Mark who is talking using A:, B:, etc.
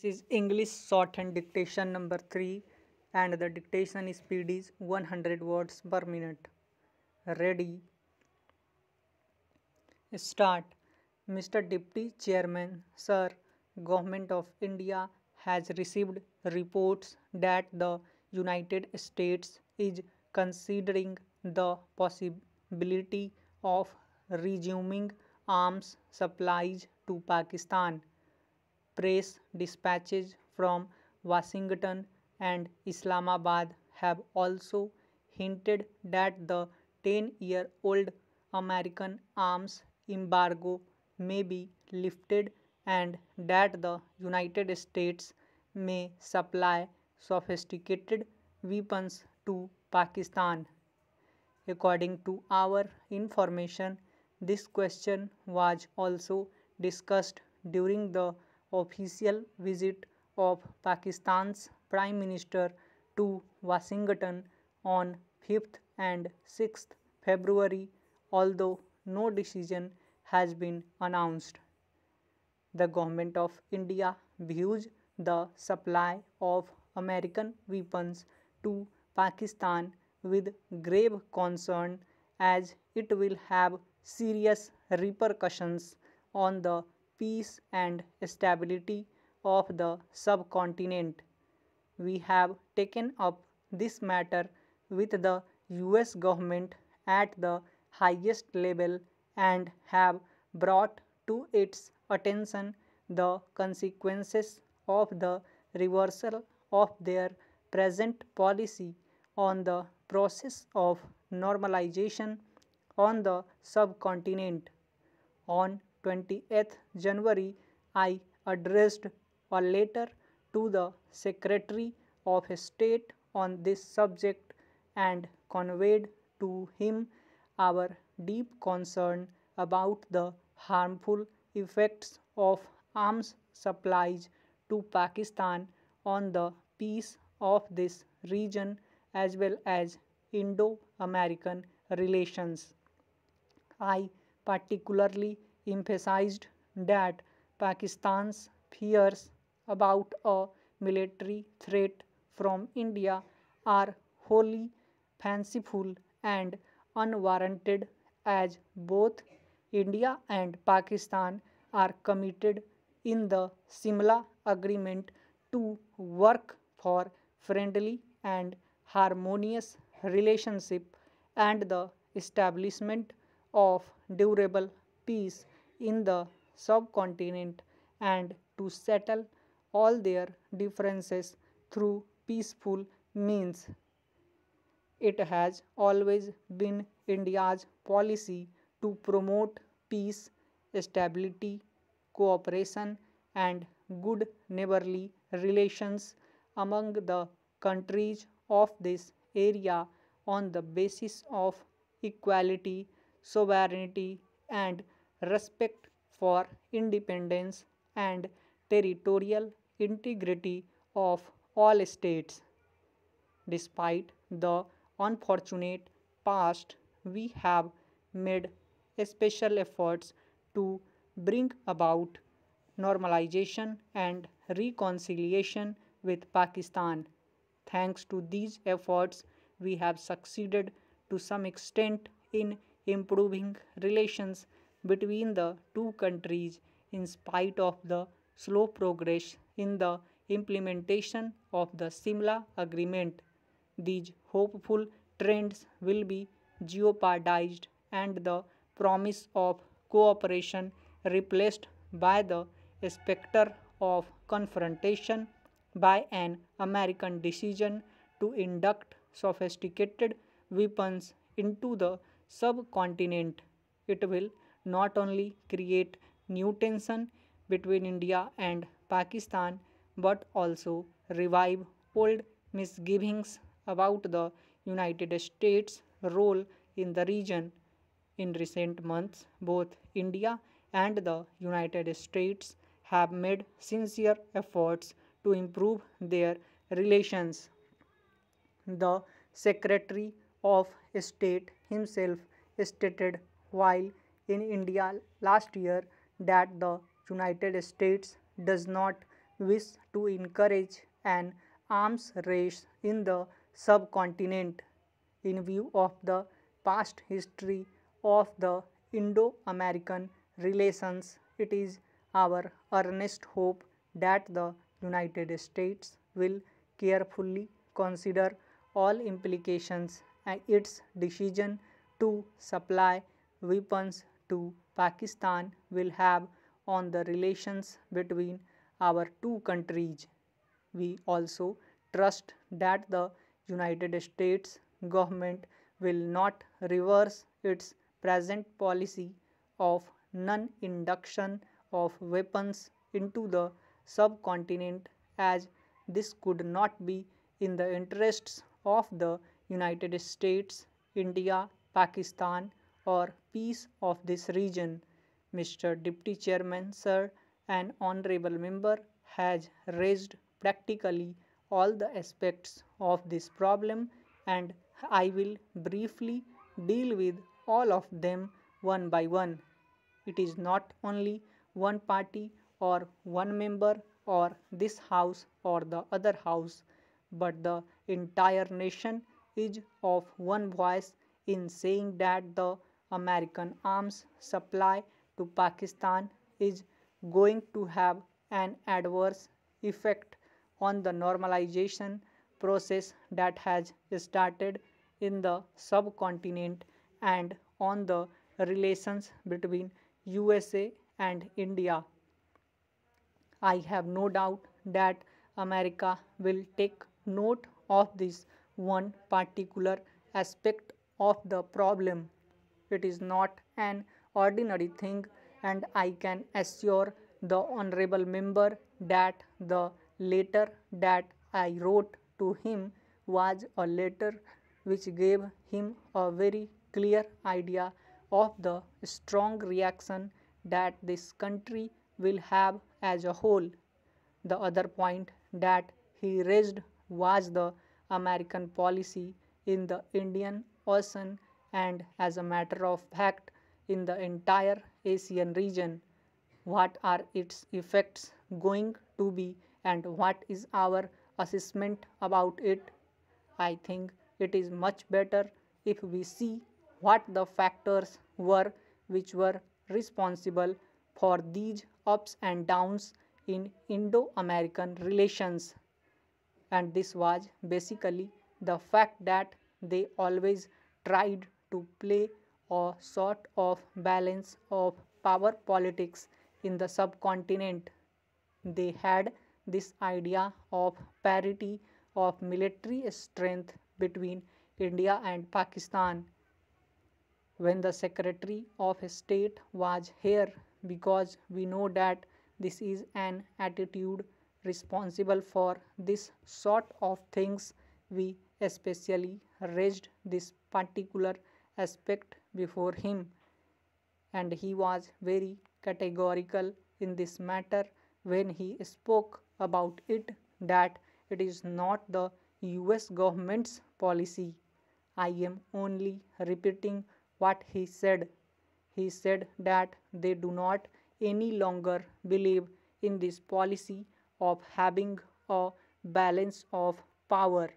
A: This is English shorthand dictation number 3 and the dictation speed is 100 words per minute. Ready? Start. Mr. Deputy Chairman, Sir, Government of India has received reports that the United States is considering the possibility of resuming arms supplies to Pakistan. Press dispatches from Washington and Islamabad have also hinted that the 10-year-old American arms embargo may be lifted and that the United States may supply sophisticated weapons to Pakistan. According to our information, this question was also discussed during the official visit of Pakistan's Prime Minister to Washington on 5th and 6th February, although no decision has been announced. The Government of India views the supply of American weapons to Pakistan with grave concern as it will have serious repercussions on the peace and stability of the subcontinent. We have taken up this matter with the US government at the highest level and have brought to its attention the consequences of the reversal of their present policy on the process of normalization on the subcontinent. On 28th January, I addressed a letter to the Secretary of State on this subject and conveyed to him our deep concern about the harmful effects of arms supplies to Pakistan on the peace of this region as well as Indo-American relations. I particularly emphasized that Pakistan's fears about a military threat from India are wholly fanciful and unwarranted as both India and Pakistan are committed in the Simla Agreement to work for friendly and harmonious relationship and the establishment of durable peace in the subcontinent and to settle all their differences through peaceful means. It has always been India's policy to promote peace, stability, cooperation, and good neighborly relations among the countries of this area on the basis of equality, sovereignty, and respect for independence and territorial integrity of all states. Despite the unfortunate past, we have made special efforts to bring about normalization and reconciliation with Pakistan. Thanks to these efforts, we have succeeded to some extent in improving relations between the two countries in spite of the slow progress in the implementation of the Simla Agreement. These hopeful trends will be jeopardized and the promise of cooperation replaced by the specter of confrontation by an American decision to induct sophisticated weapons into the subcontinent. It will not only create new tension between India and Pakistan but also revive old misgivings about the United States' role in the region. In recent months, both India and the United States have made sincere efforts to improve their relations. The Secretary of State himself stated while in India last year that the United States does not wish to encourage an arms race in the subcontinent. In view of the past history of the Indo American relations, it is our earnest hope that the United States will carefully consider all implications and its decision to supply weapons to Pakistan will have on the relations between our two countries. We also trust that the United States government will not reverse its present policy of non induction of weapons into the subcontinent, as this could not be in the interests of the United States, India, Pakistan, or peace of this region. Mr. Deputy Chairman, sir, an honorable member has raised practically all the aspects of this problem, and I will briefly deal with all of them one by one. It is not only one party or one member or this house or the other house, but the entire nation is of one voice in saying that the American arms supply to Pakistan is going to have an adverse effect on the normalization process that has started in the subcontinent and on the relations between USA and India. I have no doubt that America will take note of this one particular aspect of the problem. It is not an ordinary thing, and I can assure the honorable member that the letter that I wrote to him was a letter which gave him a very clear idea of the strong reaction that this country will have as a whole. The other point that he raised was the American policy in the Indian Ocean and, as a matter of fact, in the entire Asian region. What are its effects going to be, and what is our assessment about it? I think it is much better if we see what the factors were which were responsible for these ups and downs in Indo American relations. And this was basically the fact that they always tried to play a sort of balance of power politics in the subcontinent. They had this idea of parity of military strength between India and Pakistan. When the Secretary of State was here, because we know that this is an attitude responsible for this sort of things, we especially raised this particular aspect before him, and he was very categorical in this matter when he spoke about it that it is not the US government's policy. I am only repeating what he said. He said that they do not any longer believe in this policy of having a balance of power.